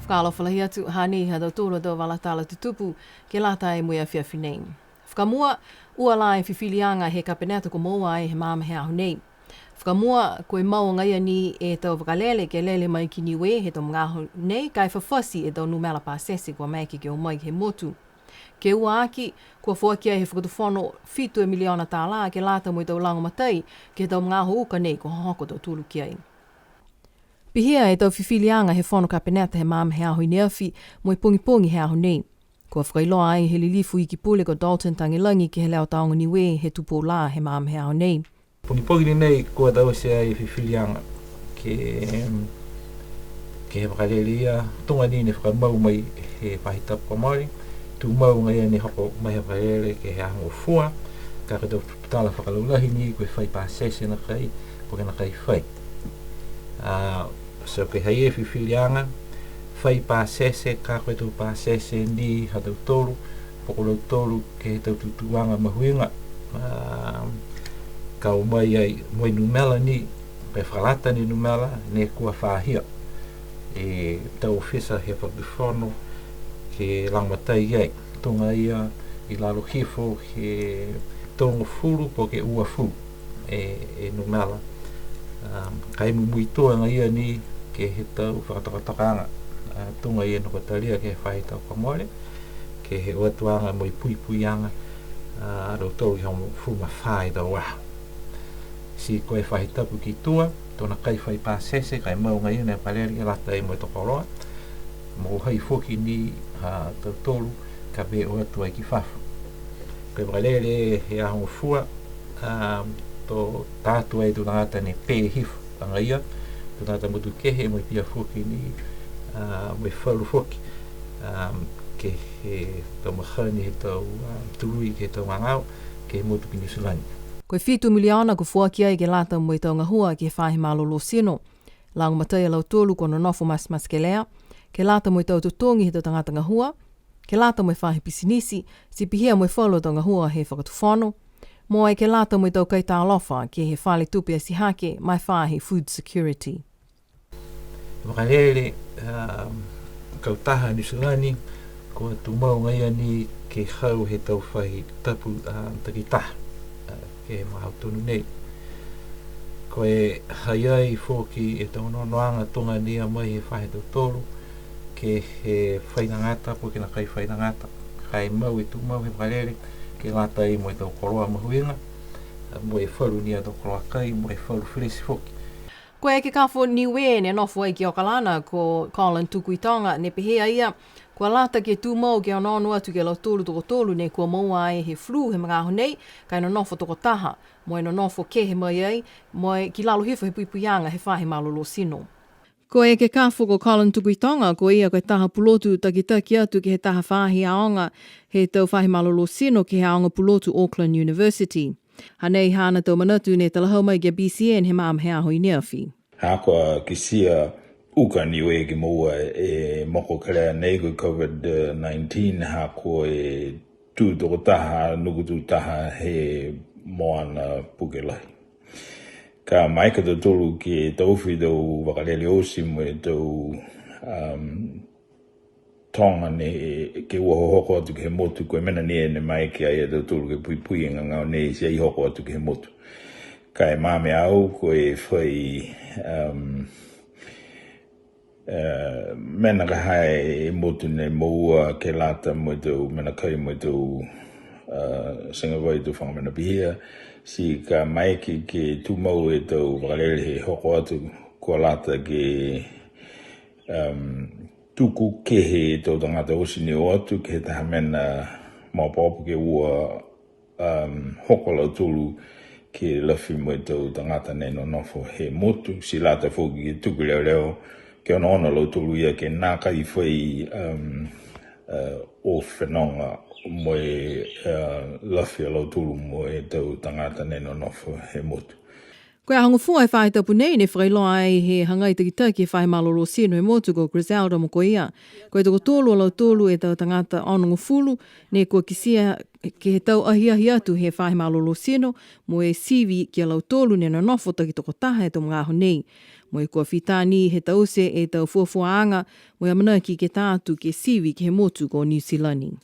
Whakalofa atu hani hado tūro do wala tala tutupu ke lata e muia whiawhi nei. Whakamua ua lai whiwhilianga he kapeneta ko moa ai he māma he ahu nei. Whakamua koe mau ngai ni e tau whakalele ke lele mai ki niwe he tau mga ahu nei kai whawhasi e tau numela pāsese kua mai ke o mai he motu. Ke ua aki, kua whuakia he whakatuwhono 7 miliona tā la ke lata mo i tau lango matai ke tau mga ahu uka nei ko hoko tau tūlu ki ai. Pihia e tau whiwhilianga he whono kapeneta he māma he ahu i neawhi mo i pungi he ahu nei. Kua whakailoa ai he lilifu i ki pule ko Dalton Tangilangi ke he leo taonga niwe he tupo la he māma he ahu nei. Pungi nei kua tau se ai whiwhilianga ke he whakalelea tunga nini whakamau mai he pahitapu Māori. Tu mau ngai ni hoko mai he whakalele ke he ahu fua ka tau tala whakalaulahi ni koe whai pāsese na kai po ke na kai whai. So ke hei e whiwhilianga whai pāsese ka koe tau pāsese ni hatau tolu pokolo tolu ke he tau tutuanga mahuinga ka o mai ai moi numela ni pe whalata ni numela ne kua whahia e tau whisa he whakiwhono ke langmatai ai tonga ia i lalo hifo he tonga furu po ke ua fu e numela kai mui toanga ia ni ke he tau whakatakataka tonga ia no katalia ke whai tau Māori ke he oatuanga moi puipuianga ro tau i homo fu ma whai tau waha si koe whai tapu ki tua tona kai whai pāsese kai maunga ia ne paleri e lata e mo e tokoroa mo hai foki ni tau tolu ka be o atua i ki whafu koe paleri he aho fua to tātua e tuna ata ne pē hifu tanga ia tuna ata mutu kehe mo i pia foki ni mo i whauru foki ke he tau mahani he tau turui ke tau ngangau ke he motu ki Nisulani. Koe 7 miliona ko whuakia i ke lata mo i tau ngahua ke whahi malolo sino. Lango matai lau tolu ko no nofo mas ke lea. Ke lata mo i tau tutongi he tau tangata ngahua. Ke lata mo i whahi pisinisi. Si pihia mo i whalo tau ngahua he whakatuwhono. Mo ai ke lata mo i tau kaita alofa ke he whale tupi a sihake mai whahi food security. Wakalele kautaha Nisulani ko tu mau ngai ni ke hau he tau whahi tapu takitaha. Ke mahau tonu nei. Koe haiai fōki e tau nonoanga tonga nia mai he whahe tau tolu ke he whainangata po ke na kai whainangata kai mau e tu mau he whalere ke lata i mo e tau koroa mahuinga mo e wharu nia tau koroa kai mo e wharu whiresi fōki. Koe e ke kawho niwe ne nofo ai ki Okalana ko Colin Tukuitonga ne pehea ia kua lata ke tū mau ke anono atu ke lau tōlu toko tōlu nei kua maua ai he flu he mga aho nei, kai no nofo toko taha, mo e no nofo ke he mai ai, mo e ki lalo hifo he puipuianga he whahe malolo sino. Ko e ke kāwho ko Colin Tukuitonga, ko ia koe taha pulotu takitaki atu ke he taha whahi aonga he tau whahe malolo sino ke he aonga pulotu Auckland University. Hanei hana tau manatu ne talahau mai ke BCN he maam he aho i neawhi. Hākua ki sia uka niwe ki moa e moko karea nei ko COVID-19 hākua e tū toko taha, nukutu taha he moana pukelahi. Ka maika tau tolu ki tauwhi tau wakalele osi mo e tau tonga ne ke ua hoko atu ke he motu koe mena nia ne maike ai tau tolu ke pui e ngangau ne si ai hoko atu ke he motu. Ka e mame au koe whai mena ka hae e motu ne moua ke lata mo tau mena kai mo tau singawai tu whangamena pihia si ka maiki ke tūmau e tau wakalele he hoko atu kua lata ke tuku kehe e tau tangata osini o atu ke taha mena maupaopu ke ua hoko lau tulu ke lawhi mo e tau tangata nei no nofo he motu si lata fōki ke tuku leo leo ke ona ona lau tulu ia ke nāka i whai o whenonga mo e lawhi lau tulu mo e tau tangata nei no nofo he motu. Koe a hango fua e whae tapu nei ne whailoa ai he hangai takitaki e whae malolo sino e motu ko Griselda mo ko ia. Koe toko tōlu alau tōlu e tau tangata onongo fulu ne kua kisia ke he tau ahi atu he whae malolo sino mo e sivi ki alau tōlu ne no nofo taki toko taha e tō mga aho nei. Mo e kua whitani he tau se e tau fuafuaanga mo e amana ki ke tātu ke sivi ki he motu ko New Zealand.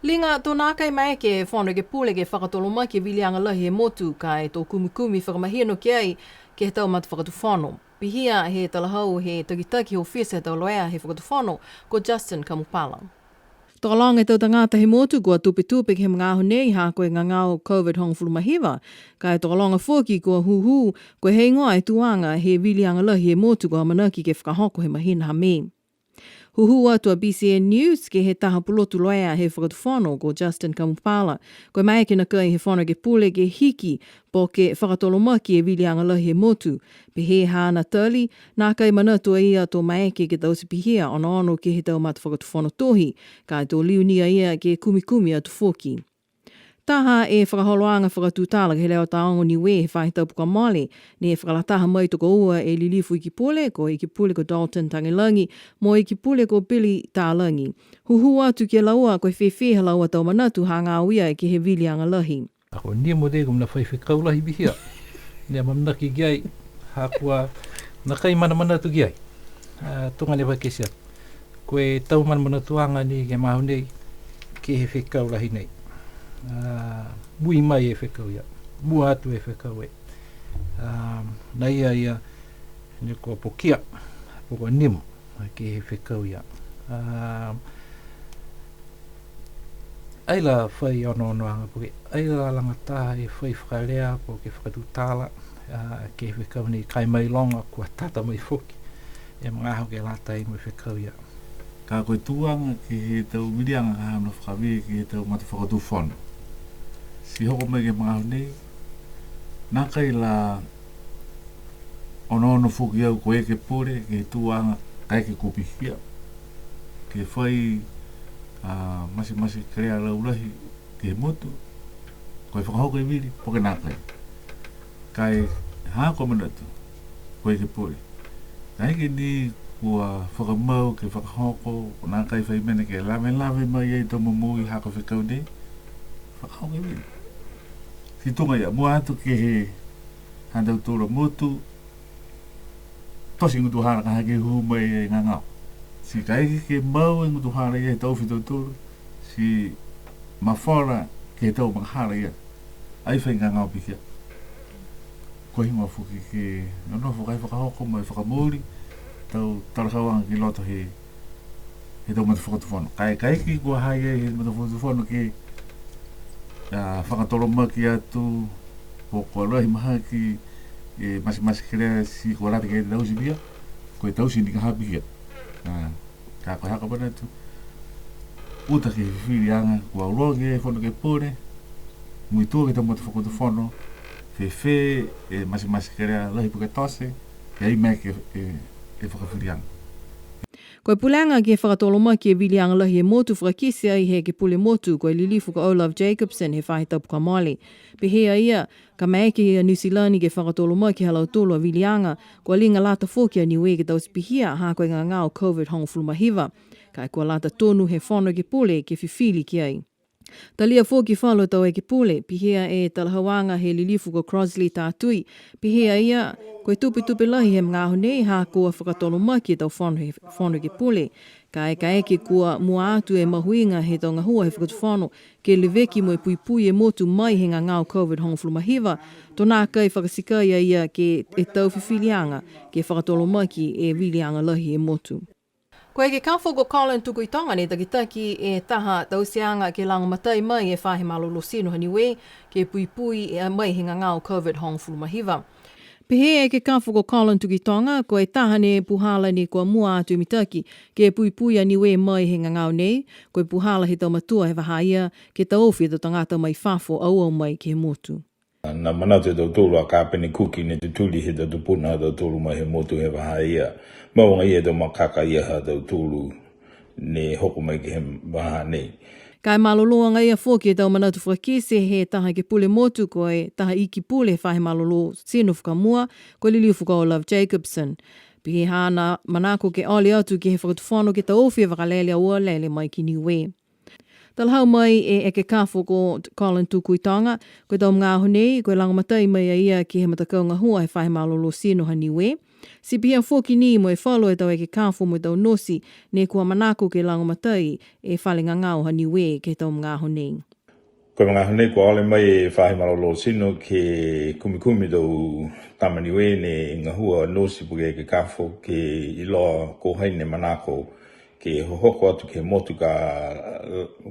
Linga tōna kai mai ke whono ke pule ke whakatolo mai ke wilianga lahi e motu ka e tō kumikumi whakamahino ke ai ke he tau mata whakatu whono. Pihia he talahau he takitaki ho whisa he tau loea he whakatu whono ko Justin Kamupala. Tōlanga e tau tangata he motu kua tupe ke he mga aho nei ha koe ngangao COVID hongfulu mahiwa. Ka e tōlanga fōki kua huhu koe hei ngoa e tuanga he wilianga lahi e motu kua manaki ke whakahoko he mahina ha me. Huhu atua BCN News ke he taha pulotu loea he whakatu whono ko Justin Kamupala. Koe mai ke nakai he whono ke pule ke hiki po ke whakatolo maki e wilianga lahi he motu. Pe he hana tali, nā kai manatua ia tō mai ke tausi pihia ono ke he tau mata whakatu whono tohi, ka tō liunia ia ke kumikumi atu whoki. Taha e whakaholoanga whakatūtala ke he leo taongo ni we he whahe taupuka male, ne e whakalataha mai toko ua e lilifu i ki pule, ko i ki pule ko Dalton Tangilangi, mo i ki pule ko Billy Tālangi. Huhu atu ke laua koe whewheha laua tau manatu hanga uia e ke he wilianga lahi. Ako nia mo dego mna whaiwhekau lahi bihia. Nia mamnaki giai, hakua na kai mana manatu giai. Tonga ne wakesia. Koe tau mana manatuanga ni ke mahu nei, ke he whekau lahi nei. Mui mai e whekau ia, mua atu e whekau e. Na ia ni kua pokia, poko nimu ke he whekau ia. Aila whai ono anga poke, aila langata e whai whakalea po ke whakatutala, ke he whekau ni kai mai longa kua tata mai whoki. E mga aho ke lata i mo whekau ia. Ka koe tuanga ke he tau mirianga ka hamna whakawe ke he tau mata whakatu whono. Si hoko mai ke mga nei, nā kai la ono whuki au koe ke pore, ke tuanga kai ke kupihia. Ke whai masi karea laurahi ke motu, koe whakahoko e miri, poke nā kai. Kai hako manatu, koe ke pore. Kai ke ni kua whakamau ke whakahoko, nā kai whai mene ke lame mai ei tō mamui hako whekau nei, whakahoko e miri. Si tunga ia, mua atu ke he handau tōra motu, tosi ngutu hara ka hake hu mai e ngangau. Si kai ke mau e ngutu hara ia he tau whitau tōru, si mawhora ke he tau manghara ia, ai whai ngangau pikia. Ko hinga whuki ke nono whakai whakahoko mai whakamori, tau tarakawanga ki loto he tau mata whakatu whono. Kai ki kua hai e he mata whakatu whono ke whakatoro maki atu po kua rohi maha ki e masi kere si kua rata ke tausi bia, koe tausi ni ka hapi kia. Ka koe haka pana atu, uta ke whiwhiri anga kua uroa ke whono ke pore, mui tua ke tau mata whakatu whono, whewhe e masi kere lahi puke tose, e ai mea ke whakawhiri anga. Koe pulanga ke whakatoloma ki e wilianga lahi e motu whakakisi ai he ke pule motu koe lilifu ka Olaf Jacobson he whahitapuka male. Pe hea ia, ka maeke i a New Zealand ke whakatoloma ki halau tolo a wilianga, koe linga lata fōki a niwe ke tausi pihia ha koe ngā ngāo COVID hongfulu mahiwa. Kai koe lata tonu he whono ke pule ke whiwhili ki ai. Talia fōki whalo tau e ke pule, pihea e talahawanga he lilifu ko Crosley tātui. Pihea ia, koe tupe lahi he mga aho nei ha kua whakatolo maki tau whono ke pule. Ka eke kua mua atu e mahuinga he tau ngahua he whakatu whono, ke leveki mo e puipui e motu mai he ngā ngāo COVID hongfulu mahiwa, tōnā kai whakasikai ia ke e tau whiwhilianga ke whakatolo maki e wilianga lahi e motu. Koe ke kawhoko Colin tuku i tonga ne takitaki e taha tausianga ke langamatai mai e whahe malolo sino haniwe ke puipui e mai he ngangao COVID hongfulu mahiwa. Pehe e ke kawhoko Colin tuku i tonga koe taha ne puhala ni kua mua atu mitaki ke puipui aniwe mai he ngangao nei, koe puhala he tau matua he wahaia ke tauwhi e tangata mai whafo au mai ke motu. Na manatu e tau tōru a kāpene kuki ne te tuli he tau tupuna tau tōru mai he motu he wahaia. Maunga ia tau makaka ia ha tau tōru ne hoko mai ke he waha nei. Kai maloloa ngai a fōki e tau manatu whakise he taha ke pule motu koe taha iki pule whahe malolo sino whakamua ko liliu whakao Love Jacobson. Pihe hana manako ke ole atu ke he whakatuwhano ke ta ofi e wakalele a ua lele mai ki niwe. Talhau mai e eke kāwho ko Colin Tukuitanga, koe tau mga honei, koe langamatai mai a ia ki he matakau ngahua he whahe malolo sino ha niwe. Si pia fōki ni mo e whalo e tau eke kāwho mo tau nosi, ne kua manako ke langamatai e whale ngangau ha niwe ke tau mga honei. Koe mga honei kua ole mai e whahe malolo sino ke kumikumi tau tamaniwe ne ngahua nosi puke eke kāwho ke iloa ko haine manako ke hohoko atu ke motu ka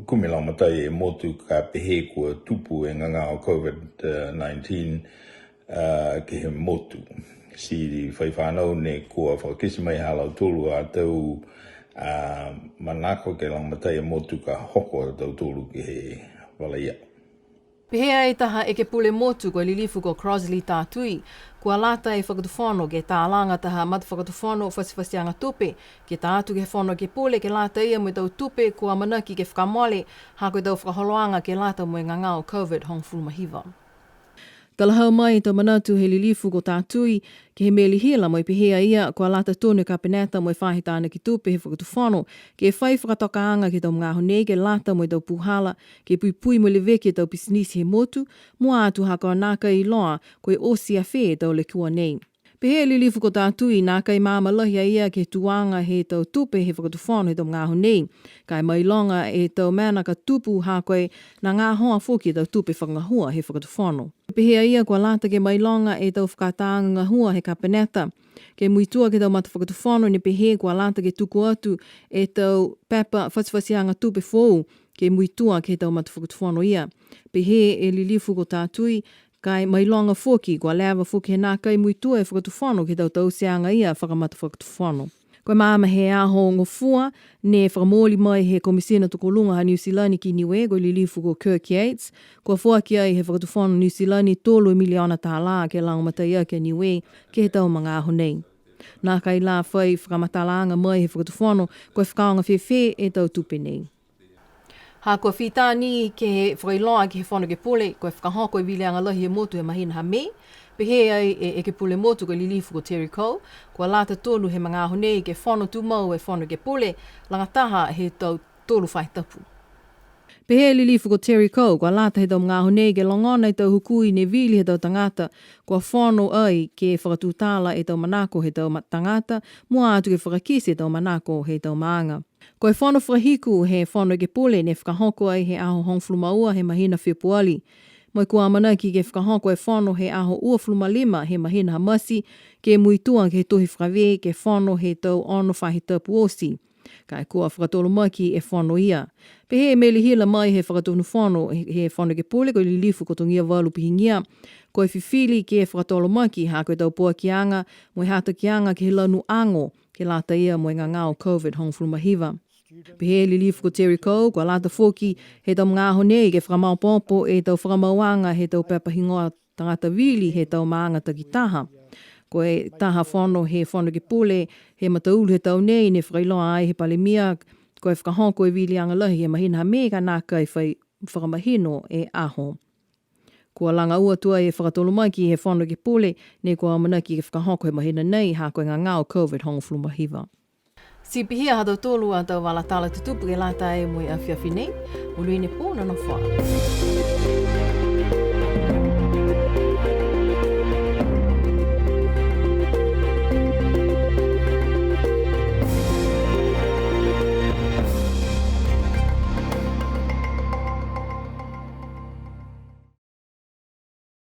kumilau matai e motu ka pehe kua tupu e ngangao COVID-19 ke he motu. Si whai whanau ne kua whakisi mai halau tolu a tau manako ke lau matai e motu ka hoko a tau tolu ke he walaia. Pehea e taha e ke pule motu ko lilifu ko Crosley tātui, kua lata e whakatuwhono ke tā langa taha mata whakatuwhono whasiwhasianga tupe, ke tā atu ke whono ke pule ke lata ia mo tau tupe kua manaki ke whakamole, ha koe tau whakaholoanga ke lata mo e ngangao COVID hong fulmahiva. Talahau mai tau manatu he lilifu ko tātui ke he meli hila mo i pehea ia kua lata tonu ka peneta mo i whahitāna ki tupe he whakatuwhono ke whai whakatokaanga ke tau mga honei ke lata mo i tau puhala ke pui mo le veke tau pisinisi he motu mo atu hako nāka i loa koe osi a whē tau le kua nei. Pehea lilifu ko tātui nā kai māmalahi a ia ke tuanga he tau tupe he whakatuwhono he tau mga honei. Kai mai longa e tau mana ka tupu ha koe nā ngā hoa whoki tau tupe whangahua he whakatuwhono. Pehea ia kua lata ke mai longa e tau whakataanga ngahua he kapeneta. Ke muitua ke tau mata whakatuwhono ne pehea kua lata ke tuku atu e tau pepa whasiwhasianga tupe whou ke muitua ke tau mata whakatuwhono ia. Pehea e lilifu ko tātui kai mai longa whoki, kua lewa whoki he nā kai muitua e whakatuwhono ke tau tauseanga ia whakamata whakatuwhono. Koe maama he aho ngofua, ne whakamoli mai he komisina tukolunga ha New Zealand ki niwe, koe lilifu ko Kirk Yates, kua whuaki ai he whakatuwhono New Zealand 3 miliona tā la ke langamatai ia ke niwe, ke he tau mga aho nei. Nā kai la whai whakamatalanga mai he whakatuwhono, koe whakaonga whewhe e tau tupe nei. Ha kua whitāni ke he whailoa ke he whono ke pule, koe whakahoko i wileanga lahi e motu he mahina ha me, pehe ai e ke pule motu ko lilifu ko Terry Cole, kua lata tonu he mga honei ke whono tumau e whono ke pule, langataha he tau tolu whai tapu. Pehe lilifu ko Terry Cole, kua lata he tau mga honei ke longona i tau hukui ne vili he tau tangata, kua whono ai ke whakatutala e tau manako he tau tangata, mua atu ke whakakisi e tau manako he tau maanga. Koe whono whahiku he whono ke pule ne whakahoko ai he aho hongflumaua he mahina whipuali. Moi kua manaki ke whakahoko e whono he aho ua flumalima he mahina hamasi ke muitua ke tohi whakawe ke whono he tau ono whahi tapu osi. Kai kua whakatolo maki e whono ia. Pehe e meli hila mai he whakatonu whono he whono ke pule koe lilifu ko tongia walu pihingia. Koe whiwhili ke whakatolo maki ha koe tau pua kianga mo hata kianga ke he lanu ango ke lata ia mo ngangao COVID hongflumahiva. Pehe lilifu ko Terry Cole, kua lata whoki he tau mga honei ke whakamau popo e tau whakamauanga he tau pepahingoa tangata vili he tau maanga takitaha. Koe taha whono he whono ke pule he mataulu he tau nei ne whakailoa ai he palemia koe whakahoko e vili anga lahi he mahina ha mega nāka e whakamahino e aho. Kua langa ua tua e whakatolo mai ki he whono ke pule ne kua manaki ke whakahoko he mahina nei ha koe ngangao COVID hongflumahiva. Si pihia hatau tolu a tau wala tala tutupu ke lata e mui a whiawhi nei, uluine pōna no whaa.